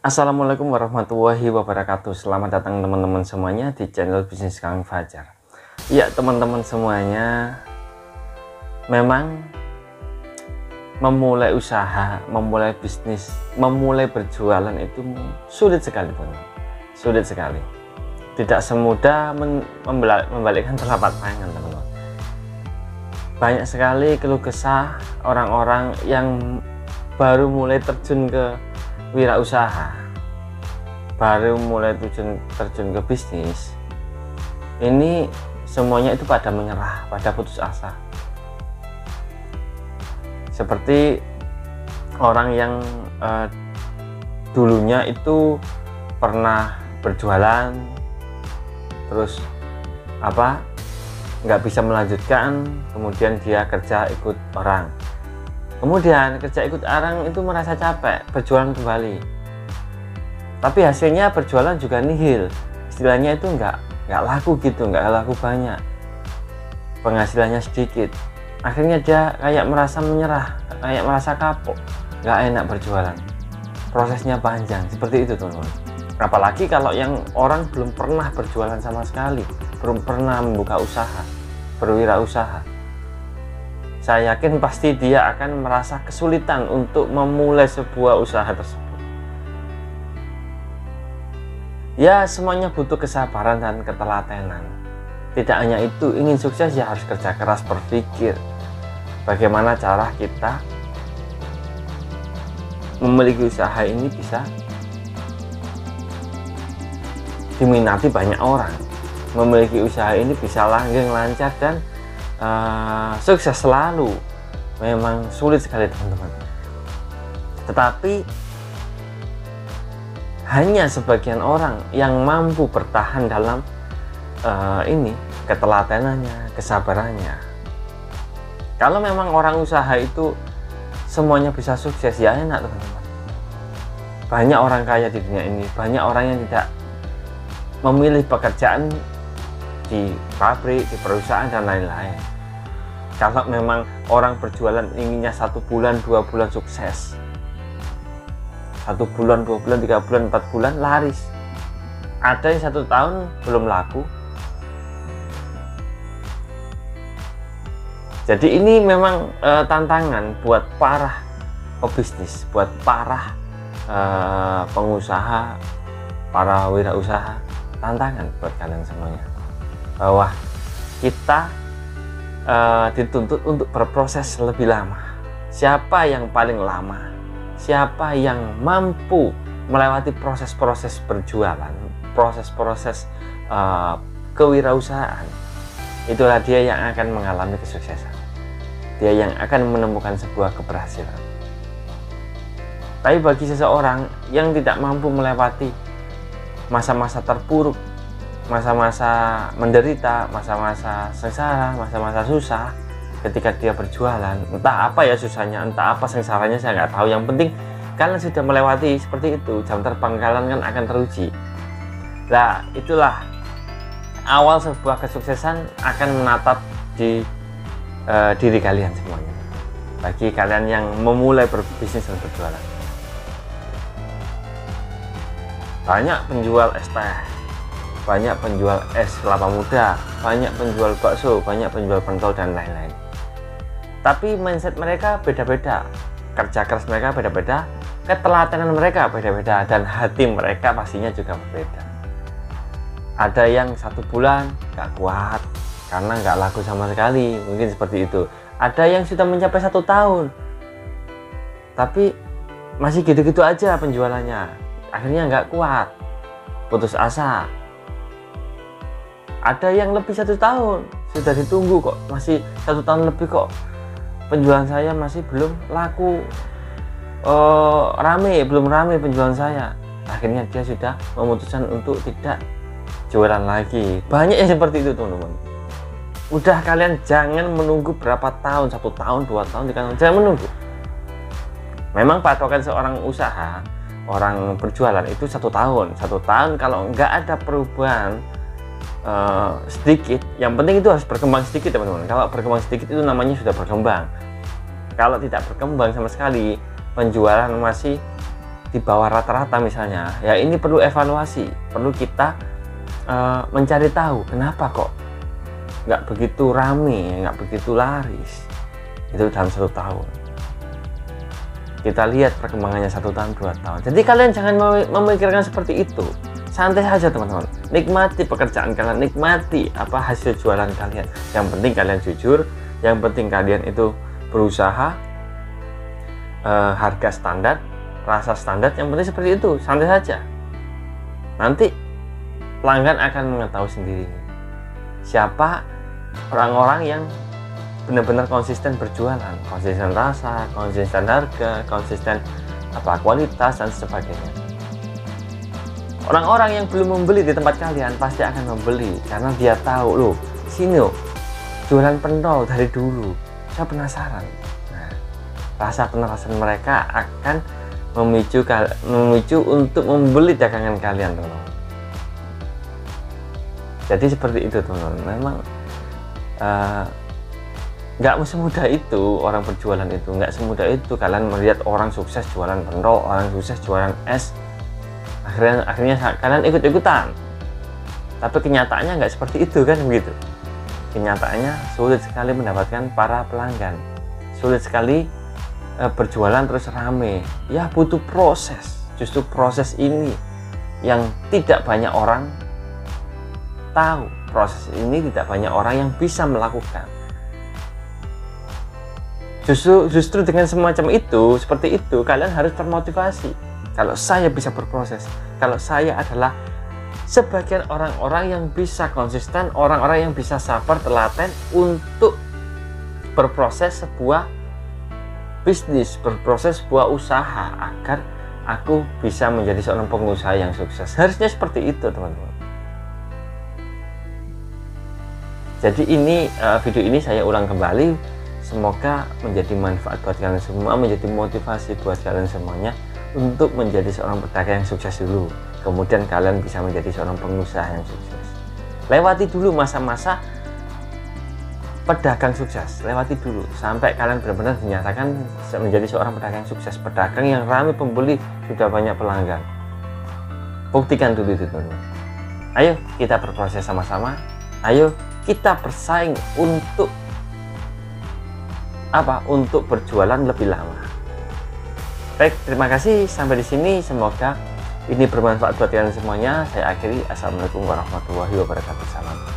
Assalamualaikum warahmatullahi wabarakatuh. Selamat datang teman-teman semuanya di channel bisnis Kang Fajar. Ya teman-teman semuanya, memang memulai usaha, memulai bisnis, memulai berjualan itu sulit sekali teman-teman. Sulit sekali. Tidak semudah membalikkan telapak tangan teman-teman. Banyak sekali keluh kesah orang-orang yang baru mulai terjun ke wirausaha, baru mulai terjun ke bisnis. Ini semuanya itu pada menyerah, pada putus asa. Seperti orang yang dulunya itu pernah berjualan, terus nggak bisa melanjutkan, kemudian dia kerja ikut orang, kemudian kerja ikut orang itu merasa capek, berjualan kembali, tapi hasilnya berjualan juga nihil, istilahnya itu nggak laku gitu, nggak laku banyak, penghasilannya sedikit. Akhirnya dia kayak merasa menyerah, kayak merasa kapok, nggak enak berjualan, prosesnya panjang seperti itu teman-teman. Apalagi kalau yang orang belum pernah berjualan sama sekali, belum pernah membuka usaha, berwirausaha, saya yakin pasti dia akan merasa kesulitan untuk memulai sebuah usaha tersebut. Ya, semuanya butuh kesabaran dan ketelatenan. Tidak hanya itu, ingin sukses ya harus kerja keras, berpikir bagaimana cara kita memiliki usaha ini bisa diminati banyak orang, memiliki usaha ini bisa langgeng, lancar, dan sukses selalu. Memang sulit sekali teman-teman, tetapi hanya sebagian orang yang mampu bertahan dalam ini, ketelatenannya, kesabarannya. Kalau memang orang usaha itu semuanya bisa sukses, ya enak teman-teman. Banyak orang kaya di dunia ini, banyak orang yang tidak memilih pekerjaan di pabrik, di perusahaan, dan lain-lain. Kalau memang orang berjualan inginnya 1 bulan, 2 bulan sukses, 1 bulan, 2 bulan, 3 bulan, 4 bulan laris, ada yang 1 tahun belum laku. Jadi ini memang tantangan buat para pebisnis, buat para pengusaha, para wirausaha, tantangan buat kalian semuanya, bahwa kita dituntut untuk berproses lebih lama. Siapa yang paling lama, siapa yang mampu melewati proses-proses berjualan, proses-proses kewirausahaan, itulah dia yang akan mengalami kesuksesan, dia yang akan menemukan sebuah keberhasilan. Tapi bagi seseorang yang tidak mampu melewati masa-masa terpuruk, masa-masa menderita, masa-masa sengsara, masa-masa susah ketika dia berjualan, entah apa ya susahnya, entah apa sengsaranya, saya nggak tahu. Yang penting kalian sudah melewati seperti itu, jam terbang kalian kan akan teruji. Nah, itulah awal sebuah kesuksesan akan menatap di diri kalian semuanya. Bagi kalian yang memulai berbisnis dan berjualan, banyak penjual es teh, banyak penjual es kelapa muda, banyak penjual bakso, banyak penjual pentol, dan lain-lain. Tapi mindset mereka beda-beda, kerja keras mereka beda-beda, ketelatenan mereka beda-beda, dan hati mereka pastinya juga berbeda. Ada yang 1 bulan gak kuat karena gak laku sama sekali, mungkin seperti itu. Ada yang sudah mencapai 1 tahun tapi masih gitu-gitu aja penjualannya, akhirnya nggak kuat, putus asa. Ada yang lebih 1 tahun, sudah ditunggu kok, masih 1 tahun lebih kok penjualan saya masih belum laku, belum rame penjualan saya. Akhirnya dia sudah memutuskan untuk tidak jualan lagi. Banyak yang seperti itu teman-teman. Udah, kalian jangan menunggu berapa tahun, 1 tahun, 2 tahun, 3 tahun, jangan menunggu. Memang patokan seorang usaha, orang berjualan itu 1 tahun. 1 tahun kalau nggak ada perubahan sedikit, yang penting itu harus berkembang sedikit teman-teman. Kalau berkembang sedikit itu namanya sudah berkembang. Kalau tidak berkembang sama sekali, penjualan masih di bawah rata-rata misalnya, ya ini perlu evaluasi, perlu kita mencari tahu kenapa kok nggak begitu rame, nggak begitu laris itu dalam 1 tahun. Kita lihat perkembangannya 1 tahun 2 tahun. Jadi kalian jangan memikirkan seperti itu, santai saja teman-teman, nikmati pekerjaan kalian, nikmati apa hasil jualan kalian. Yang penting kalian jujur, yang penting kalian itu berusaha, harga standar, rasa standar, yang penting seperti itu, santai saja. Nanti pelanggan akan mengetahui sendiri siapa orang-orang yang benar-benar konsisten berjualan, konsisten rasa, konsisten harga, konsisten kualitas dan sebagainya. Orang-orang yang belum membeli di tempat kalian pasti akan membeli karena dia tahu, loh sini loh, jualan pentol dari dulu, saya penasaran. Nah, rasa penasaran mereka akan memicu untuk membeli dagangan kalian, teman-teman. Jadi seperti itu, teman-teman. Memang nggak semudah itu orang berjualan itu, nggak semudah itu kalian melihat orang sukses jualan pentol, orang sukses jualan es, akhirnya kalian ikut-ikutan. Tapi kenyataannya nggak seperti itu, kan begitu. Kenyataannya sulit sekali mendapatkan para pelanggan, sulit sekali berjualan terus rame. Ya butuh proses. Justru proses ini yang tidak banyak orang tahu. Proses ini tidak banyak orang yang bisa melakukan. Justru dengan semacam itu, seperti itu, kalian harus termotivasi. Kalau saya bisa berproses, kalau saya adalah sebagian orang-orang yang bisa konsisten, orang-orang yang bisa sabar, telaten untuk berproses sebuah bisnis, berproses sebuah usaha agar aku bisa menjadi seorang pengusaha yang sukses. Harusnya seperti itu, teman-teman. Jadi ini video ini saya ulang kembali, semoga menjadi manfaat buat kalian semua, menjadi motivasi buat kalian semuanya untuk menjadi seorang pedagang yang sukses dulu. Kemudian kalian bisa menjadi seorang pengusaha yang sukses. Lewati dulu masa-masa pedagang sukses, lewati dulu sampai kalian benar-benar dinyatakan menjadi seorang pedagang sukses, pedagang yang ramai pembeli, sudah banyak pelanggan. Buktikan dulu itu, teman-teman. Ayo kita berproses sama-sama. Ayo kita bersaing untuk untuk berjualan lebih lama. Baik, terima kasih sampai di sini. Semoga ini bermanfaat buat kalian semuanya. Saya akhiri. Assalamualaikum warahmatullahi wabarakatuh. Salam.